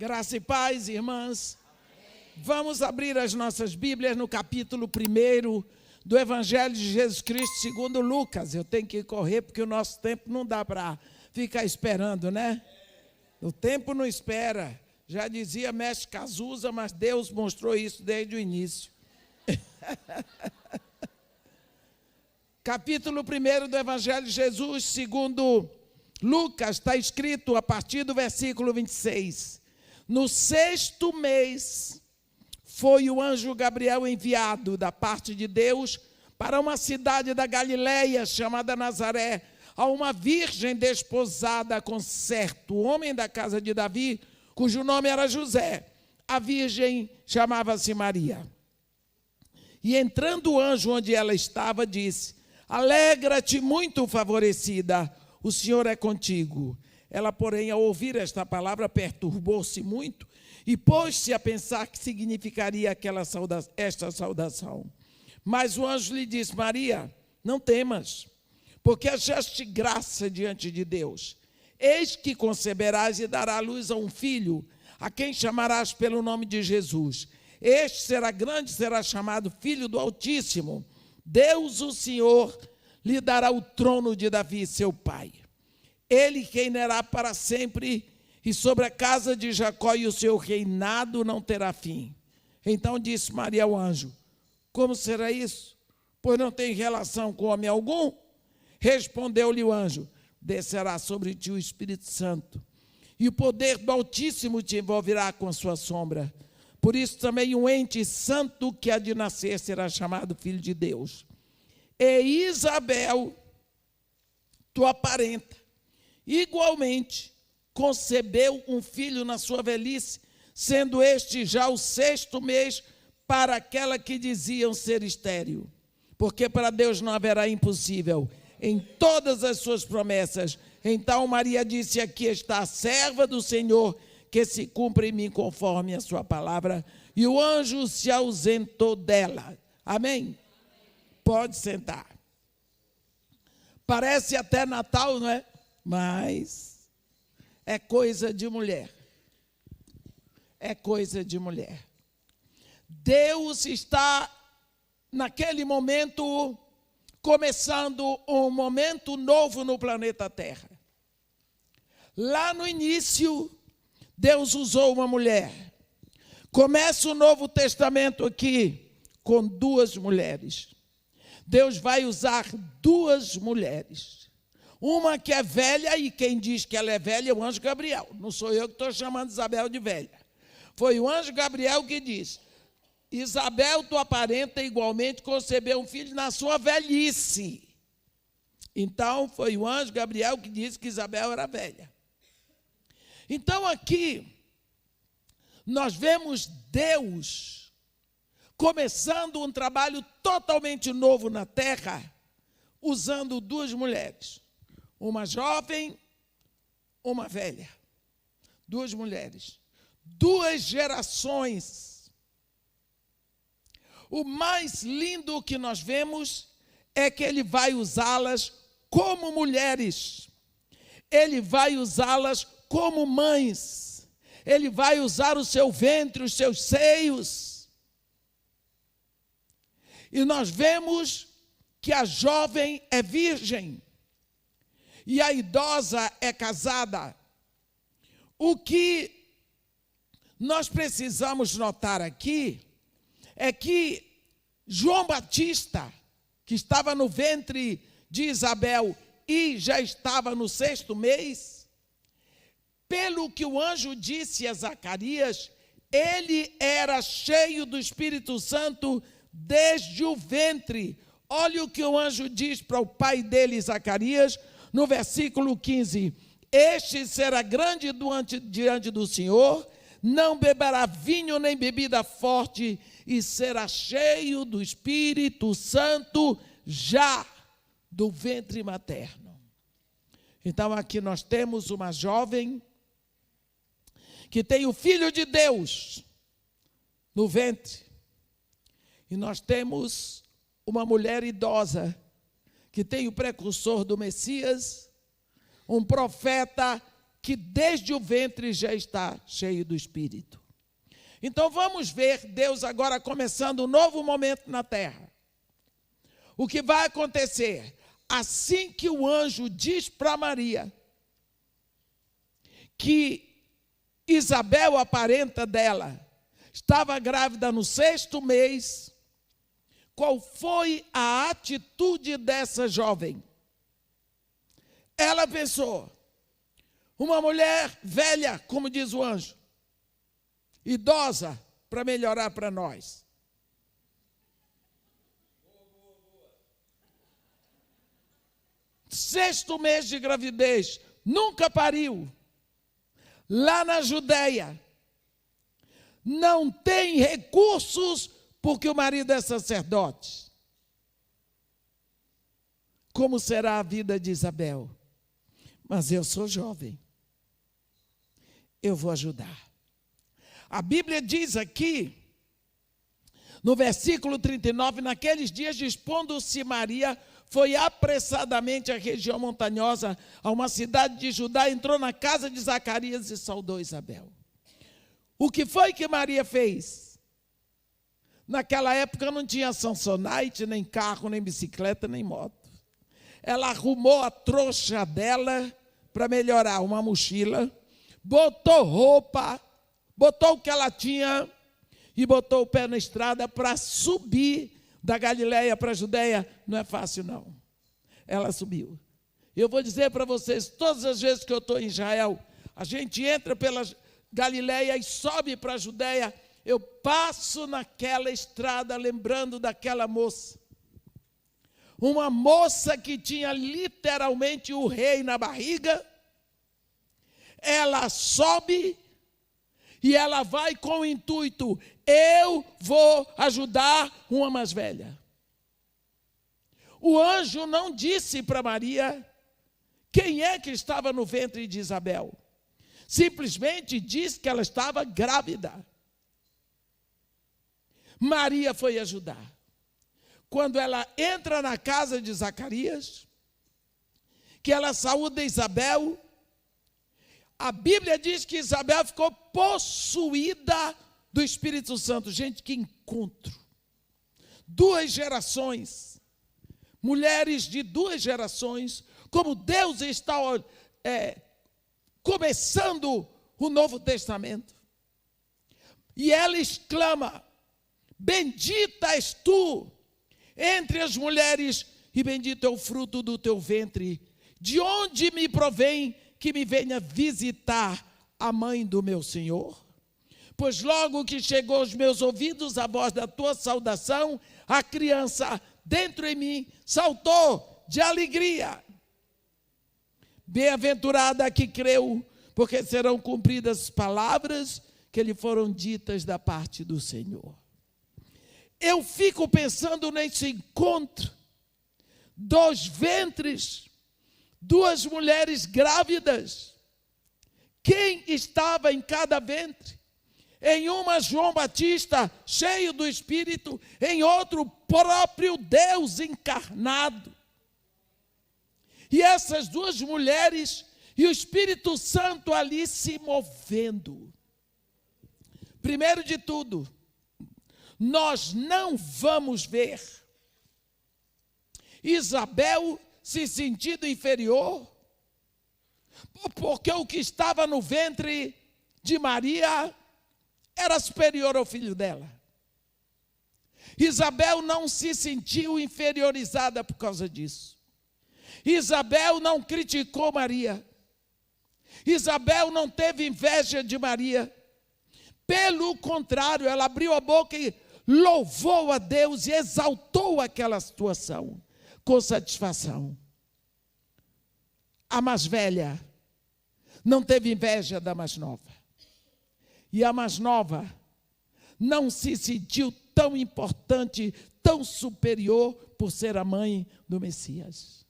Graça e paz, irmãs. Vamos abrir as nossas Bíblias no capítulo 1 do Evangelho de Jesus Cristo segundo Lucas. Eu tenho que correr porque o nosso tempo não dá para ficar esperando, né? O tempo não espera. Já dizia mestre Cazuza, mas Deus mostrou isso desde o início. Capítulo 1 do Evangelho de Jesus segundo Lucas, está escrito a partir do versículo 26. No 6º mês, foi o anjo Gabriel enviado da parte de Deus para uma cidade da Galileia, chamada Nazaré, a uma virgem desposada com certo homem da casa de Davi, cujo nome era José. A virgem chamava-se Maria. E entrando o anjo onde ela estava, disse: Alegra-te, muito favorecida, o Senhor é contigo. Ela, porém, ao ouvir esta palavra, perturbou-se muito e pôs-se a pensar que significaria esta saudação. Mas o anjo lhe disse: Maria, não temas, porque achaste graça diante de Deus. Eis que conceberás e darás à luz a um filho, a quem chamarás pelo nome de Jesus. Este será grande, será chamado Filho do Altíssimo. Deus, o Senhor, lhe dará o trono de Davi, seu pai. Ele reinará para sempre, e sobre a casa de Jacó e o seu reinado não terá fim. Então disse Maria ao anjo: Como será isso? Pois não tem relação com homem algum. Respondeu-lhe o anjo: Descerá sobre ti o Espírito Santo, e o poder do Altíssimo te envolverá com a sua sombra. Por isso também o ente santo que há de nascer será chamado Filho de Deus. E Isabel, tua parenta, igualmente concebeu um filho na sua velhice, sendo este já o 6º mês para aquela que diziam ser estéril. Porque para Deus não haverá impossível em todas as suas promessas. Então Maria disse: Aqui está a serva do Senhor, que se cumpra em mim conforme a sua palavra. E o anjo se ausentou dela. Amém? Pode sentar. Parece até Natal, não é? Mas é coisa de mulher. É coisa de mulher. Deus está, naquele momento, começando um momento novo no planeta Terra. Lá no início, Deus usou uma mulher. Começa o Novo Testamento aqui com 2 mulheres. Deus vai usar 2 mulheres. Uma que é velha, e quem diz que ela é velha é o anjo Gabriel. Não sou eu que estou chamando Isabel de velha. Foi o anjo Gabriel que disse: Isabel, tua parenta, igualmente concebeu um filho na sua velhice. Então, foi o anjo Gabriel que disse que Isabel era velha. Então, aqui, nós vemos Deus começando um trabalho totalmente novo na terra, usando 2 mulheres. Uma jovem, uma velha. 2 mulheres. 2 gerações. O mais lindo que nós vemos é que ele vai usá-las como mulheres. Ele vai usá-las como mães. Ele vai usar o seu ventre, os seus seios. E nós vemos que a jovem é virgem e a idosa é casada. O que nós precisamos notar aqui é que João Batista, que estava no ventre de Isabel e já estava no 6º mês, pelo que o anjo disse a Zacarias, ele era cheio do Espírito Santo desde o ventre. Olha o que o anjo diz para o pai dele, Zacarias, no versículo 15. Este será grande diante do Senhor, não beberá vinho nem bebida forte, e será cheio do Espírito Santo já do ventre materno. Então aqui nós temos uma jovem que tem o Filho de Deus no ventre. E nós temos uma mulher idosa que tem o precursor do Messias, um profeta que desde o ventre já está cheio do Espírito. Então vamos ver Deus agora começando um novo momento na terra. O que vai acontecer? Assim que o anjo diz para Maria que Isabel, a parenta dela, estava grávida no 6º mês, qual foi a atitude dessa jovem? Ela pensou, uma mulher velha, como diz o anjo, idosa, para melhorar para nós. Sexto mês de gravidez, nunca pariu. Lá na Judeia, não tem recursos porque o marido é sacerdote. Como será a vida de Isabel? Mas eu sou jovem, eu vou ajudar. A Bíblia diz aqui, no versículo 39, naqueles dias, dispondo-se Maria, foi apressadamente à região montanhosa, a uma cidade de Judá, entrou na casa de Zacarias e saudou Isabel. O que foi que Maria fez? Naquela época não tinha Samsonite, nem carro, nem bicicleta, nem moto. Ela arrumou a trouxa dela para melhorar, uma mochila, botou roupa, botou o que ela tinha e botou o pé na estrada para subir da Galileia para a Judeia. Não é fácil, não. Ela subiu. Eu vou dizer para vocês, todas as vezes que eu estou em Israel, a gente entra pela Galileia e sobe para a Judeia, eu passo naquela estrada lembrando daquela moça. Uma moça que tinha literalmente o rei na barriga. Ela sobe e ela vai com o intuito, eu vou ajudar uma mais velha. O anjo não disse para Maria quem é que estava no ventre de Isabel. Simplesmente disse que ela estava grávida. Maria foi ajudar. Quando ela entra na casa de Zacarias, que ela saúda Isabel, a Bíblia diz que Isabel ficou possuída do Espírito Santo. Gente, que encontro. 2 gerações, mulheres de 2 gerações, como Deus está começando o Novo Testamento. E ela exclama, bendita és tu entre as mulheres e bendito é o fruto do teu ventre. De onde me provém que me venha visitar a mãe do meu Senhor? Pois logo que chegou aos meus ouvidos a voz da tua saudação, a criança dentro em mim saltou de alegria. Bem-aventurada a que creu, porque serão cumpridas as palavras que lhe foram ditas da parte do Senhor. Eu fico pensando nesse encontro, 2 ventres, 2 mulheres grávidas. Quem estava em cada ventre? Em uma, João Batista, cheio do Espírito, em outro, próprio Deus encarnado. E essas 2 mulheres e o Espírito Santo ali se movendo. Primeiro de tudo, nós não vamos ver Isabel se sentindo inferior, porque o que estava no ventre de Maria era superior ao filho dela. Isabel não se sentiu inferiorizada por causa disso. Isabel não criticou Maria. Isabel não teve inveja de Maria. Pelo contrário, ela abriu a boca e louvou a Deus e exaltou aquela situação com satisfação. A mais velha não teve inveja da mais nova. E a mais nova não se sentiu tão importante, tão superior por ser a mãe do Messias.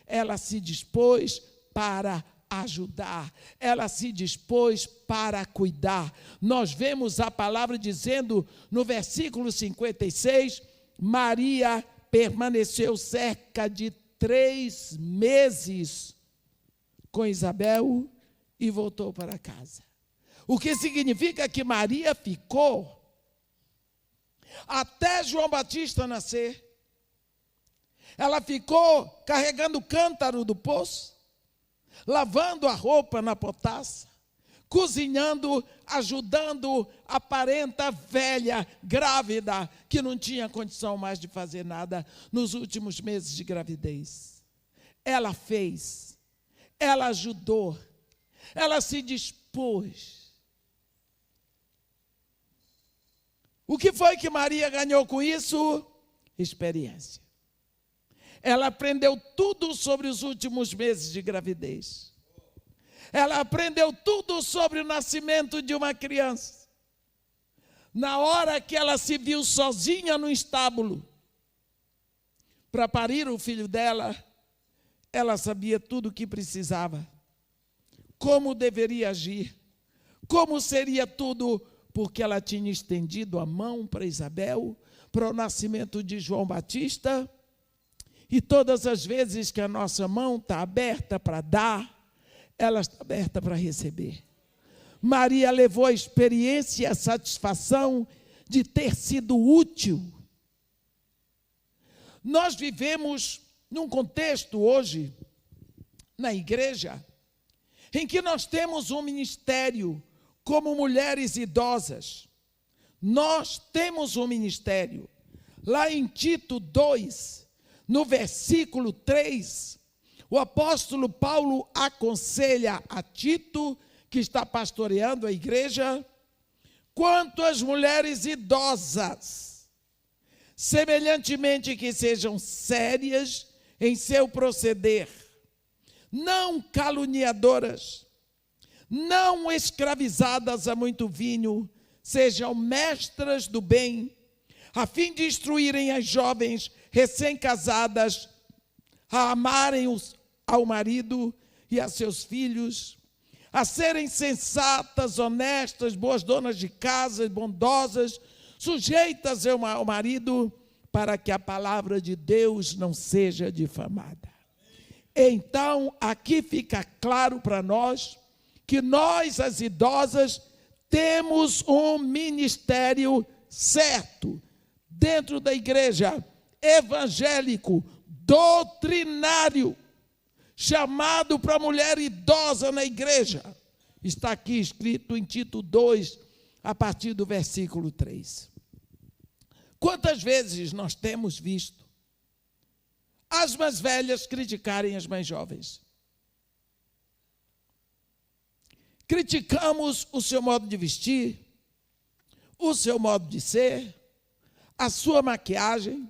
Ela se dispôs para ajudar, ela se dispôs para cuidar. Nós vemos a palavra dizendo no versículo 56, Maria permaneceu cerca de 3 meses com Isabel e voltou para casa. O que significa que Maria ficou até João Batista nascer. Ela ficou carregando o cântaro do poço, lavando a roupa na potassa, cozinhando, ajudando a parenta velha, grávida, que não tinha condição mais de fazer nada nos últimos meses de gravidez. Ela fez, ela ajudou, ela se dispôs. O que foi que Maria ganhou com isso? Experiência. Ela aprendeu tudo sobre os últimos meses de gravidez. Ela aprendeu tudo sobre o nascimento de uma criança. Na hora que ela se viu sozinha no estábulo para parir o filho dela, ela sabia tudo o que precisava, como deveria agir, como seria tudo, porque ela tinha estendido a mão para Isabel, para o nascimento de João Batista. E todas as vezes que a nossa mão está aberta para dar, ela está aberta para receber. Maria levou a experiência e a satisfação de ter sido útil. Nós vivemos num contexto hoje, na igreja, em que nós temos um ministério como mulheres idosas. Nós temos um ministério. Lá em Tito 2, no versículo 3, o apóstolo Paulo aconselha a Tito, que está pastoreando a igreja, quanto às mulheres idosas, semelhantemente que sejam sérias em seu proceder, não caluniadoras, não escravizadas a muito vinho, sejam mestras do bem, a fim de instruírem as jovens recém-casadas a amarem ao marido e a seus filhos, a serem sensatas, honestas, boas donas de casa, bondosas, sujeitas ao marido, para que a palavra de Deus não seja difamada. Então, aqui fica claro para nós que nós, as idosas, temos um ministério certo dentro da igreja, evangélico, doutrinário, chamado para a mulher idosa na igreja. Está aqui escrito em Tito 2, a partir do versículo 3. Quantas vezes nós temos visto as mais velhas criticarem as mais jovens? Criticamos o seu modo de vestir, o seu modo de ser, a sua maquiagem,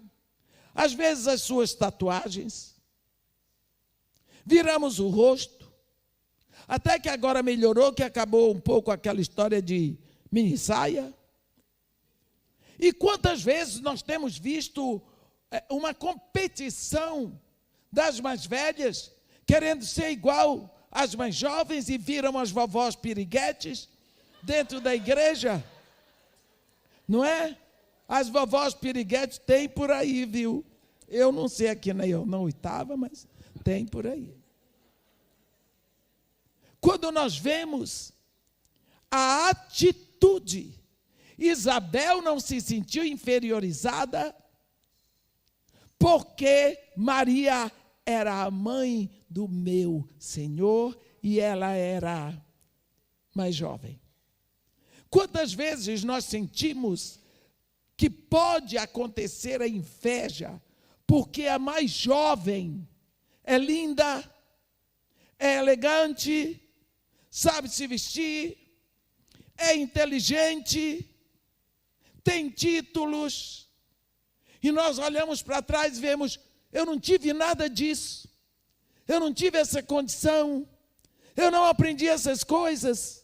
às vezes as suas tatuagens. Viramos o rosto, até que agora melhorou, que acabou um pouco aquela história de mini saia. E quantas vezes nós temos visto uma competição das mais velhas, querendo ser igual às mais jovens, e viram as vovós piriguetes dentro da igreja, não é? As vovós piriguetes tem por aí, viu? Eu não sei aqui na oitava, mas tem por aí. Quando nós vemos a atitude, Isabel não se sentiu inferiorizada, porque Maria era a mãe do meu Senhor e ela era mais jovem. Quantas vezes nós sentimos que pode acontecer a inveja, porque a mais jovem é linda, é elegante, sabe se vestir, é inteligente, tem títulos, e nós olhamos para trás e vemos, eu não tive nada disso, eu não tive essa condição, eu não aprendi essas coisas.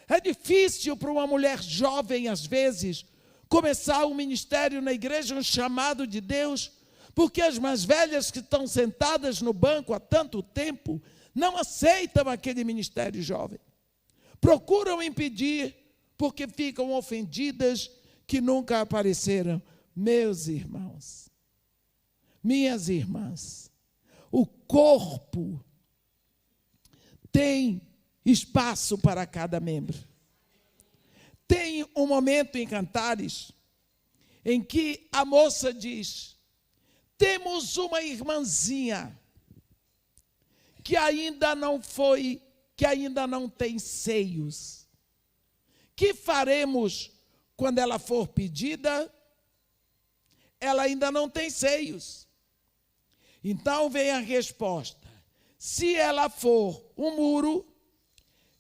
É difícil para uma mulher jovem, às vezes, começar um ministério na igreja, um chamado de Deus, porque as mais velhas que estão sentadas no banco há tanto tempo, não aceitam aquele ministério jovem. Procuram impedir, porque ficam ofendidas que nunca apareceram. Meus irmãos, minhas irmãs, o corpo tem espaço para cada membro. Tem um momento em Cantares em que a moça diz: temos uma irmãzinha que ainda não tem seios. Que faremos quando ela for pedida? Ela ainda não tem seios. Então vem a resposta: se ela for um muro,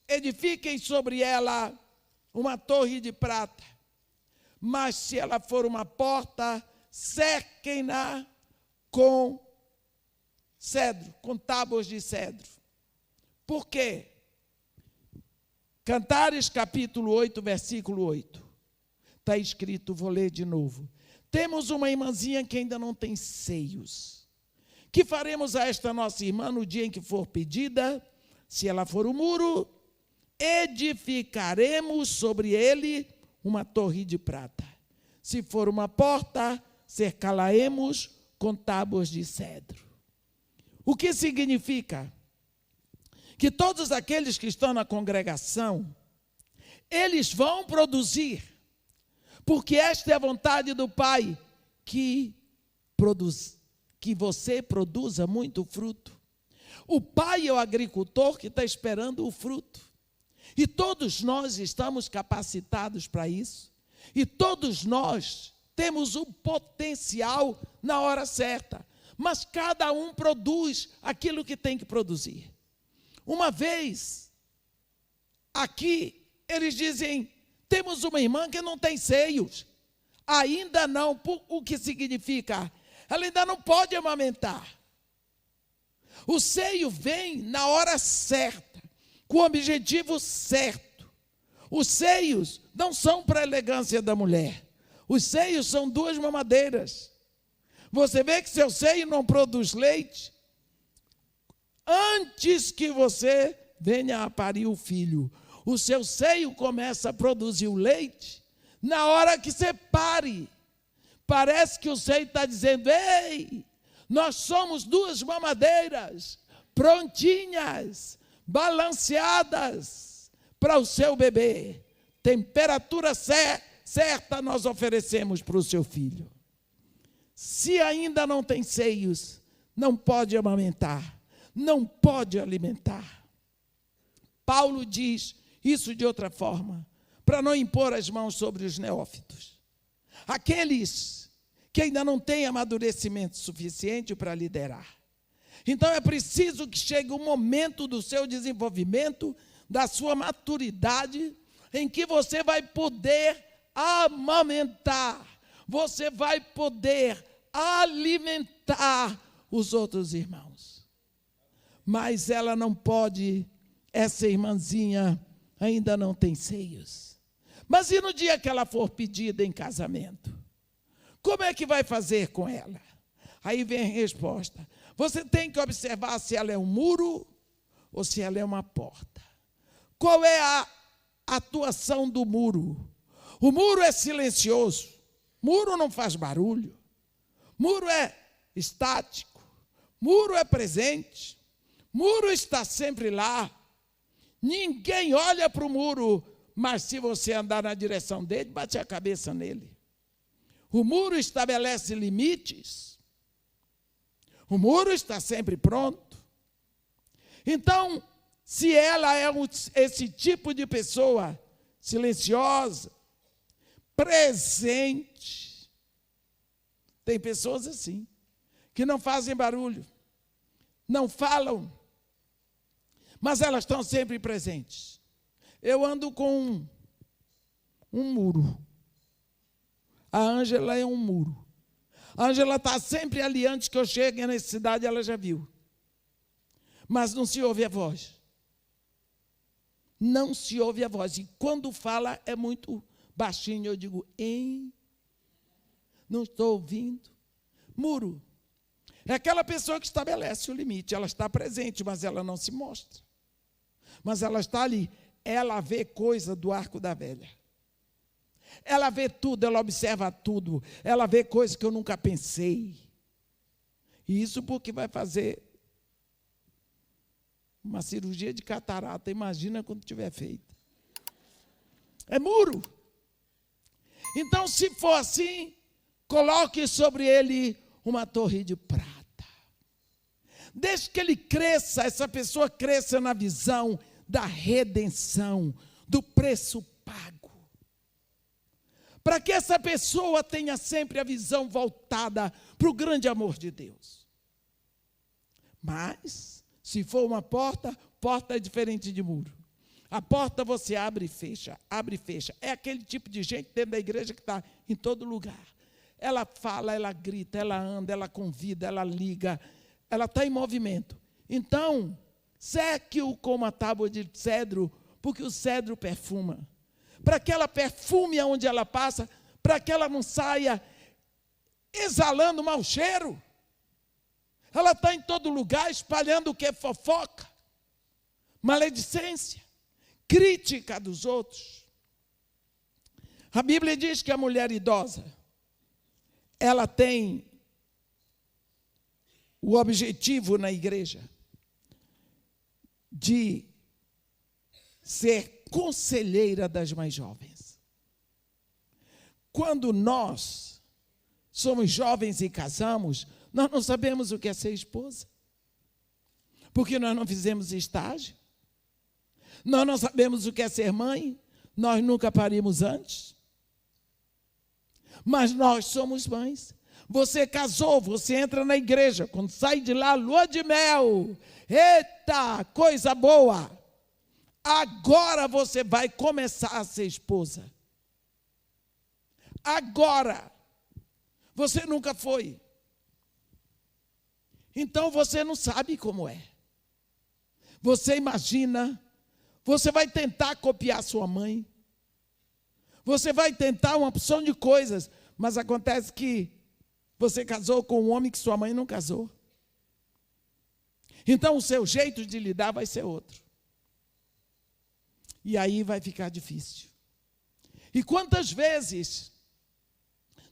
edifiquem sobre ela uma torre de prata. Mas se ela for uma porta, cerquem-na com cedro, com tábuas de cedro. Por quê? Cantares capítulo 8, versículo 8. Está escrito, vou ler de novo. Temos uma irmãzinha que ainda não tem seios. Que faremos a esta nossa irmã no dia em que for pedida? Se ela for um muro, edificaremos sobre ele uma torre de prata. Se for uma porta, cercá-la-emos com tábuas de cedro. O que significa? Que todos aqueles que estão na congregação, eles vão produzir, porque esta é a vontade do Pai, que você produza muito fruto. O Pai é o agricultor que está esperando o fruto. E todos nós estamos capacitados para isso. E todos nós temos o potencial na hora certa. Mas cada um produz aquilo que tem que produzir. Uma vez, aqui, eles dizem, temos uma irmã que não tem seios. Ainda não. O que significa? Ela ainda não pode amamentar. O seio vem na hora certa, com o objetivo certo. Os seios não são para a elegância da mulher. Os seios são 2 mamadeiras. Você vê que seu seio não produz leite antes que você venha a parir o filho. O seu seio começa a produzir o leite na hora que você pare. Parece que o seio está dizendo, ei, nós somos 2 mamadeiras, prontinhas, balanceadas para o seu bebê. Temperatura certa nós oferecemos para o seu filho. Se ainda não tem seios, não pode amamentar, não pode alimentar. Paulo diz isso de outra forma, para não impor as mãos sobre os neófitos. Aqueles que ainda não têm amadurecimento suficiente para liderar. Então é preciso que chegue o momento do seu desenvolvimento, da sua maturidade, em que você vai poder amamentar, você vai poder alimentar os outros irmãos. Mas ela não pode, essa irmãzinha ainda não tem seios. Mas e no dia que ela for pedida em casamento? Como é que vai fazer com ela? Aí vem a resposta. Você tem que observar se ela é um muro ou se ela é uma porta. Qual é a atuação do muro? O muro é silencioso. Muro não faz barulho. Muro é estático. Muro é presente. Muro está sempre lá. Ninguém olha para o muro, mas se você andar na direção dele, bate a cabeça nele. O muro estabelece limites. O muro está sempre pronto. Então, se ela é esse tipo de pessoa, silenciosa, presente, tem pessoas assim, que não fazem barulho, não falam, mas elas estão sempre presentes. Eu ando com um muro. A Ângela é um muro. A Ângela está sempre ali, antes que eu chegue na cidade, ela já viu. Mas não se ouve a voz. Não se ouve a voz. E quando fala é muito baixinho. Eu digo, hein? Não estou ouvindo. Muro. É aquela pessoa que estabelece o limite. Ela está presente, mas ela não se mostra. Mas ela está ali. Ela vê coisa do arco da velha. Ela vê tudo, ela observa tudo. Ela vê coisa que eu nunca pensei. E isso porque vai fazer Uma cirurgia de catarata, imagina quando tiver feita. É muro. Então, se for assim, coloque sobre ele uma torre de prata. Deixe que ele cresça, essa pessoa cresça na visão da redenção, do preço pago. Para que essa pessoa tenha sempre a visão voltada para o grande amor de Deus. Mas, se for uma porta, porta é diferente de muro. A porta você abre e fecha, abre e fecha. É aquele tipo de gente dentro da igreja que está em todo lugar. Ela fala, ela grita, ela anda, ela convida, ela liga, ela está em movimento. Então, seque-o com uma tábua de cedro, porque o cedro perfuma. Para que ela perfume aonde ela passa, para que ela não saia exalando mau cheiro. Ela está em todo lugar espalhando o que é fofoca, maledicência, crítica dos outros. A Bíblia diz que a mulher idosa, ela tem o objetivo na igreja de ser conselheira das mais jovens. Quando nós somos jovens e casamos, nós não sabemos o que é ser esposa, porque nós não fizemos estágio. Nós não sabemos o que é ser mãe, nós nunca parimos antes. Mas nós somos mães. Você casou, você entra na igreja, quando sai de lá, lua de mel, eita, coisa boa. Agora você vai começar a ser esposa. Agora. Você nunca foi. Então você não sabe como é. Você imagina, você vai tentar copiar sua mãe. Você vai tentar uma opção de coisas, mas acontece que você casou com um homem que sua mãe não casou. Então o seu jeito de lidar vai ser outro. E aí vai ficar difícil. E quantas vezes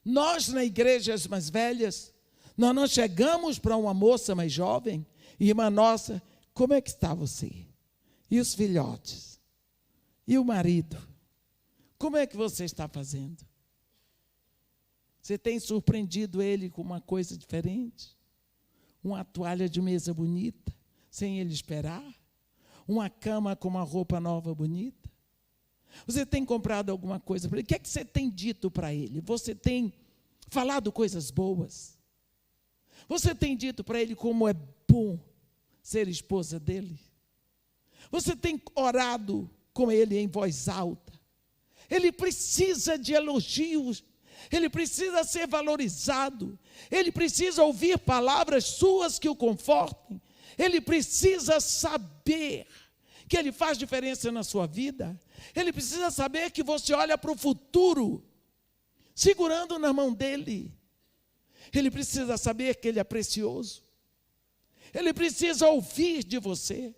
nós na igrejas mais velhas, nós não chegamos para uma moça mais jovem, irmã nossa, como é que está você? E os filhotes? E o marido? Como é que você está fazendo? Você tem surpreendido ele com uma coisa diferente? Uma toalha de mesa bonita, sem ele esperar? Uma cama com uma roupa nova bonita? Você tem comprado alguma coisa para ele? O que é que você tem dito para ele? Você tem falado coisas boas? Você tem dito para ele como é bom ser esposa dele? Você tem orado com ele em voz alta? Ele precisa de elogios, ele precisa ser valorizado, ele precisa ouvir palavras suas que o confortem, ele precisa saber que ele faz diferença na sua vida, ele precisa saber que você olha para o futuro, segurando na mão dele, ele precisa saber que ele é precioso, ele precisa ouvir de você,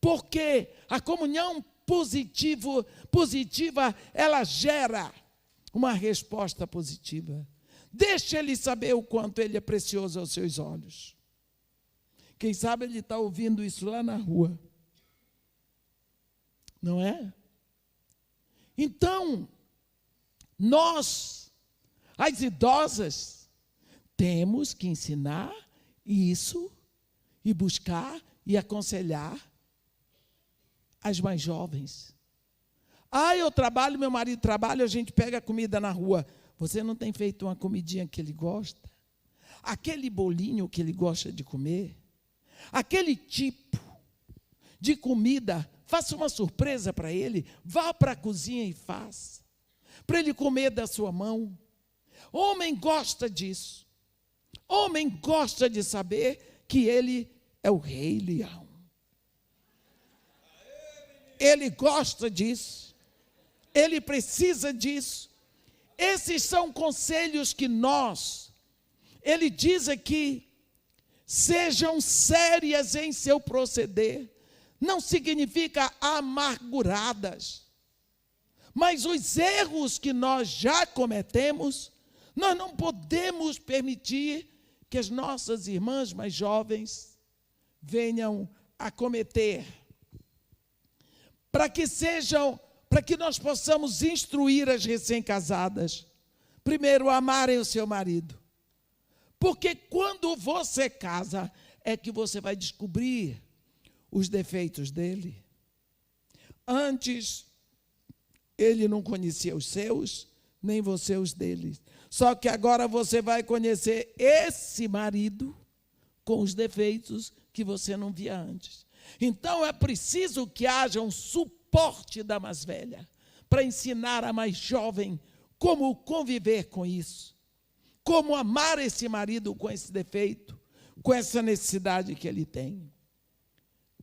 porque a comunhão positiva, ela gera uma resposta positiva. Deixa ele saber o quanto ele é precioso aos seus olhos. Quem sabe ele está ouvindo isso lá na rua. Não é? Então, nós, as idosas, temos que ensinar isso e buscar e aconselhar as mais jovens. Eu trabalho, meu marido trabalha, a gente pega a comida na rua. Você não tem feito uma comidinha que ele gosta? Aquele bolinho que ele gosta de comer? Aquele tipo de comida, faça uma surpresa para ele, vá para a cozinha e faça, para ele comer da sua mão. Homem gosta disso. Homem gosta de saber que ele é o Rei Leão. Ele gosta disso, ele precisa disso. Esses são conselhos que ele diz aqui, sejam sérias em seu proceder, não significa amarguradas, mas os erros que nós já cometemos, nós não podemos permitir que as nossas irmãs mais jovens venham a cometer, para que nós possamos instruir as recém-casadas. Primeiro, amarem o seu marido. Porque quando você casa, é que você vai descobrir os defeitos dele. Antes, ele não conhecia os seus, nem você os dele. Só que agora você vai conhecer esse marido com os defeitos que você não via antes. Então, é preciso que haja um suporte da mais velha, para ensinar a mais jovem como conviver com isso, como amar esse marido com esse defeito, com essa necessidade que ele tem,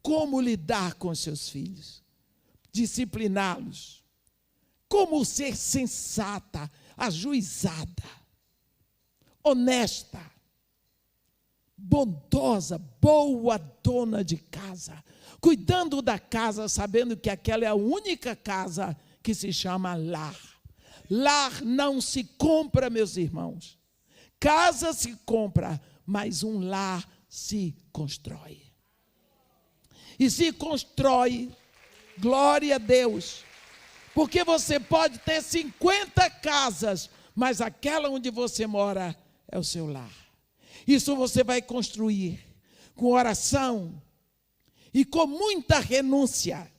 como lidar com seus filhos, discipliná-los, como ser sensata, ajuizada, honesta, bondosa, boa dona de casa, cuidando da casa, sabendo que aquela é a única casa que se chama lar. Lar não se compra, meus irmãos. Casa se compra, mas um lar se constrói. E se constrói, glória a Deus, porque você pode ter 50 casas, mas aquela onde você mora é o seu lar. Isso você vai construir com oração e com muita renúncia.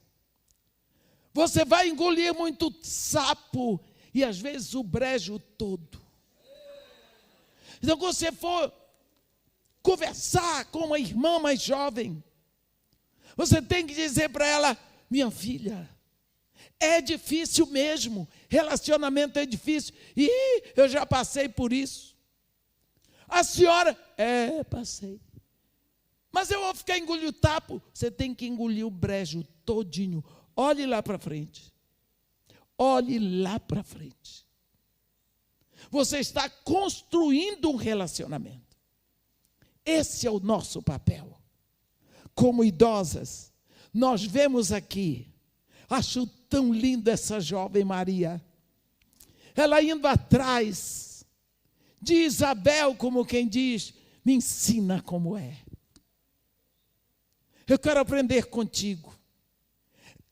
Você vai engolir muito sapo e às vezes o brejo todo. Então, quando você for conversar com uma irmã mais jovem, você tem que dizer para ela: minha filha, é difícil mesmo, relacionamento é difícil, e eu já passei por isso. A senhora, passei. Mas eu vou ficar engolindo o tapo. Você tem que engolir o brejo todinho. Olhe lá para frente. Olhe lá para frente. Você está construindo um relacionamento. Esse é o nosso papel. Como idosas, nós vemos aqui, acho tão linda essa jovem Maria, ela indo atrás de Isabel, como quem diz: me ensina como é. Eu quero aprender contigo.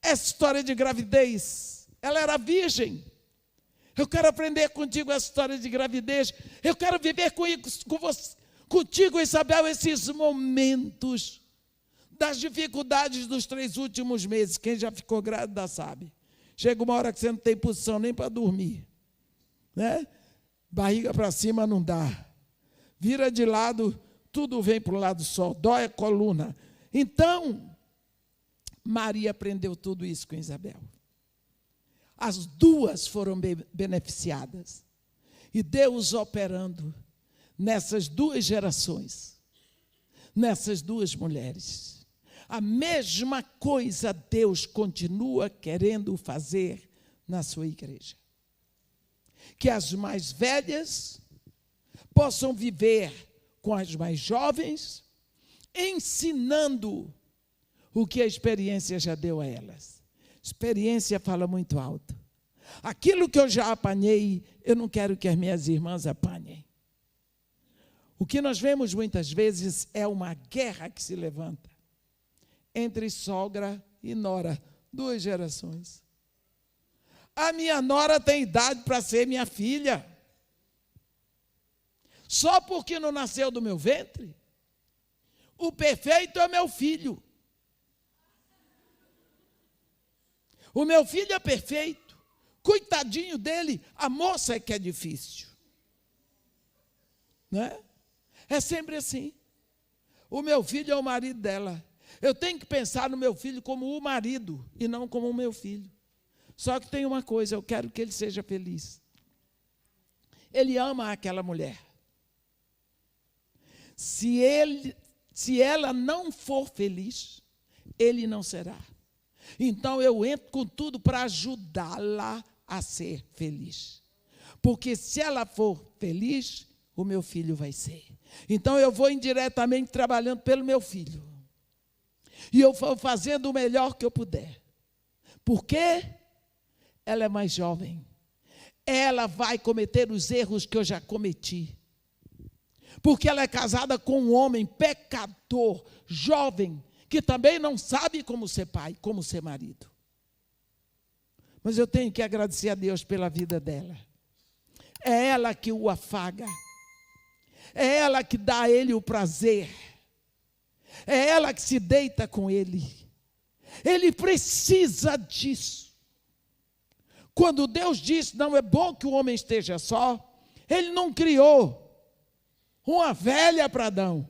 Essa história de gravidez, ela era virgem. Eu quero aprender contigo essa história de gravidez. Eu quero viver contigo, Isabel, esses momentos das dificuldades dos 3 últimos meses. Quem já ficou grávida sabe. Chega uma hora que você não tem posição nem para dormir, né? Barriga para cima não dá. Vira de lado, tudo vem para o lado só. Dói a coluna. Então, Maria aprendeu tudo isso com Isabel. As duas foram beneficiadas. E Deus operando nessas 2 gerações, nessas 2 mulheres. A mesma coisa Deus continua querendo fazer na sua igreja. Que as mais velhas possam viver com as mais jovens, ensinando o que a experiência já deu a elas. Experiência fala muito alto. Aquilo que eu já apanhei, eu não quero que as minhas irmãs apanhem. O que nós vemos muitas vezes é uma guerra que se levanta entre sogra e nora, 2 gerações. A minha nora tem idade para ser minha filha. Só porque não nasceu do meu ventre? O perfeito é meu filho. O meu filho é perfeito. Coitadinho dele, a moça é que é difícil. Não é? É sempre assim. O meu filho é o marido dela. Eu tenho que pensar no meu filho como o marido e não como o meu filho. Só que tem uma coisa, eu quero que ele seja feliz. Ele ama aquela mulher. Se ela não for feliz, ele não será. Então eu entro com tudo para ajudá-la a ser feliz. Porque se ela for feliz, o meu filho vai ser. Então eu vou indiretamente trabalhando pelo meu filho. E eu vou fazendo o melhor que eu puder. Por quê? Ela é mais jovem. Ela vai cometer os erros que eu já cometi. Porque ela é casada com um homem pecador, jovem, que que também não sabe como ser pai, como ser marido. Mas eu tenho que agradecer a Deus pela vida dela. É ela que o afaga. É ela que dá a ele o prazer. É ela que se deita com ele. Ele precisa disso. Quando Deus disse, não é bom que o homem esteja só, Ele não criou uma velha para Adão.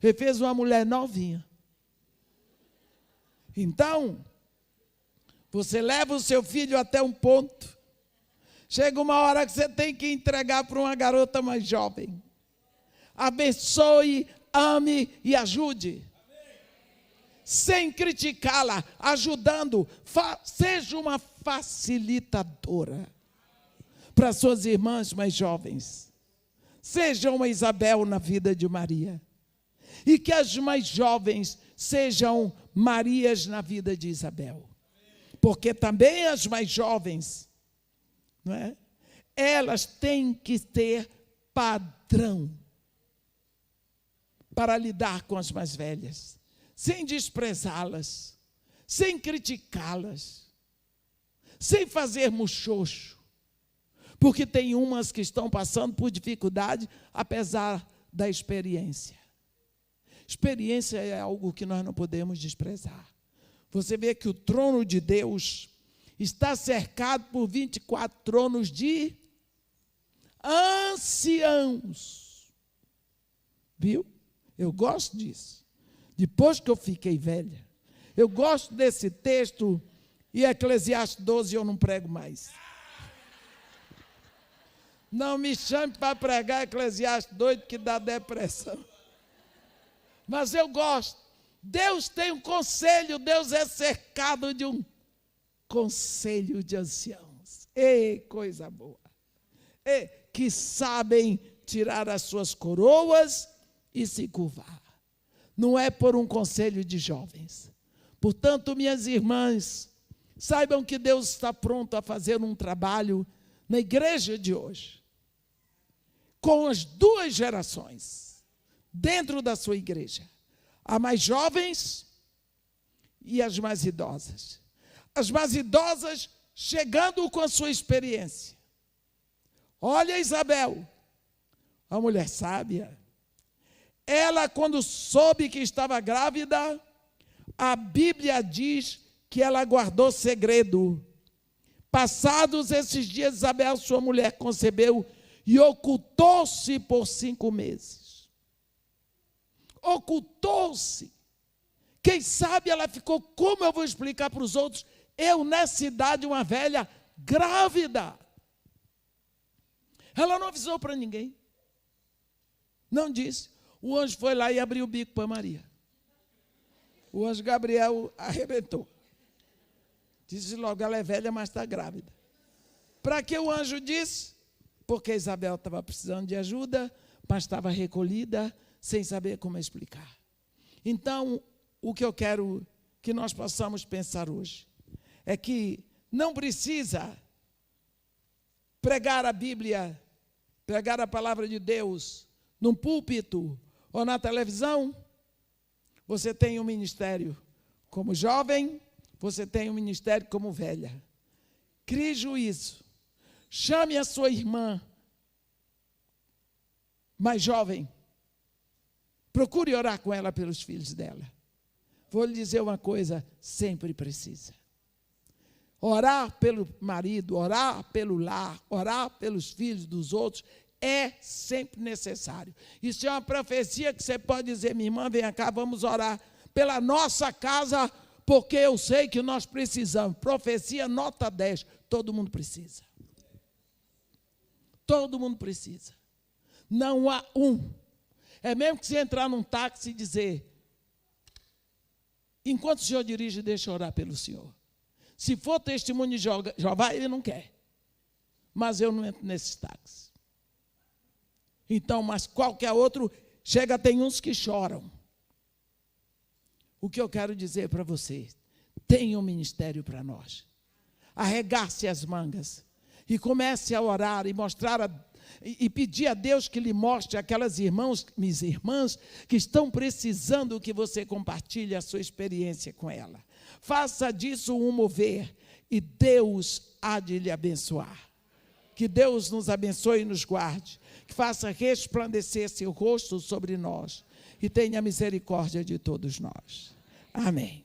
Ele fez uma mulher novinha. Então, você leva o seu filho até um ponto. Chega uma hora que você tem que entregar para uma garota mais jovem. Abençoe, ame e ajude. Sem criticá-la, ajudando. Seja uma facilitadora para suas irmãs mais jovens. Seja uma Isabel na vida de Maria. E que as mais jovens sejam Marias na vida de Isabel. Porque também as mais jovens, não é? Elas têm que ter padrão para lidar com as mais velhas, sem desprezá-las, sem criticá-las, sem fazer muxoxo, porque tem umas que estão passando por dificuldade, apesar da experiência. Experiência é algo que nós não podemos desprezar. Você vê que o trono de Deus está cercado por 24 tronos de anciãos. Viu? Eu gosto disso. Depois que eu fiquei velha, eu gosto desse texto, e Eclesiastes 12 eu não prego mais. Não me chame para pregar Eclesiastes 2, que dá depressão. Mas eu gosto. Deus tem um conselho, Deus é cercado de um conselho de anciãos. Ei, coisa boa. Ei, que sabem tirar as suas coroas e se curvar. Não é por um conselho de jovens. Portanto, minhas irmãs, saibam que Deus está pronto a fazer um trabalho na igreja de hoje, com as duas gerações, dentro da sua igreja. As mais jovens e as mais idosas. As mais idosas chegando com a sua experiência. Olha Isabel, a mulher sábia. Ela, quando soube que estava grávida, a Bíblia diz que ela guardou segredo. Passados esses dias, Isabel, sua mulher, concebeu e ocultou-se por 5 meses. Ocultou-se. Quem sabe ela ficou, como eu vou explicar para os outros? Eu, nessa idade, uma velha grávida. Ela não avisou para ninguém. Não disse. O anjo foi lá e abriu o bico para Maria. O anjo Gabriel arrebentou. Disse logo, ela é velha, mas está grávida. Para que o anjo disse? Porque Isabel estava precisando de ajuda, mas estava recolhida, sem saber como explicar. Então, o que eu quero que nós possamos pensar hoje é que não precisa pregar a Bíblia, pregar a palavra de Deus num púlpito ou na televisão. Você tem um ministério como jovem, você tem um ministério como velha. Crie juízo. Chame a sua irmã mais jovem. Procure orar com ela pelos filhos dela. Vou lhe dizer uma coisa, sempre precisa. Orar pelo marido, orar pelo lar, orar pelos filhos dos outros, é sempre necessário. Isso é uma profecia que você pode dizer, minha irmã, vem cá, vamos orar pela nossa casa, porque eu sei que nós precisamos. Profecia nota 10, todo mundo precisa. Todo mundo precisa. Não há um. É mesmo que você entrar num táxi e dizer, enquanto o senhor dirige, deixa eu orar pelo senhor. Se for testemunho de Jeová, ele não quer. Mas eu não entro nesses táxis. Então, mas qualquer outro, chega, tem uns que choram. O que eu quero dizer para vocês, tenha um ministério para nós. Arregace as mangas e comece a orar e mostrar e pedir a Deus que lhe mostre aquelas minhas irmãs, que estão precisando que você compartilhe a sua experiência com ela. Faça disso um mover e Deus há de lhe abençoar. Que Deus nos abençoe e nos guarde, que faça resplandecer seu rosto sobre nós e tenha misericórdia de todos nós. Amém.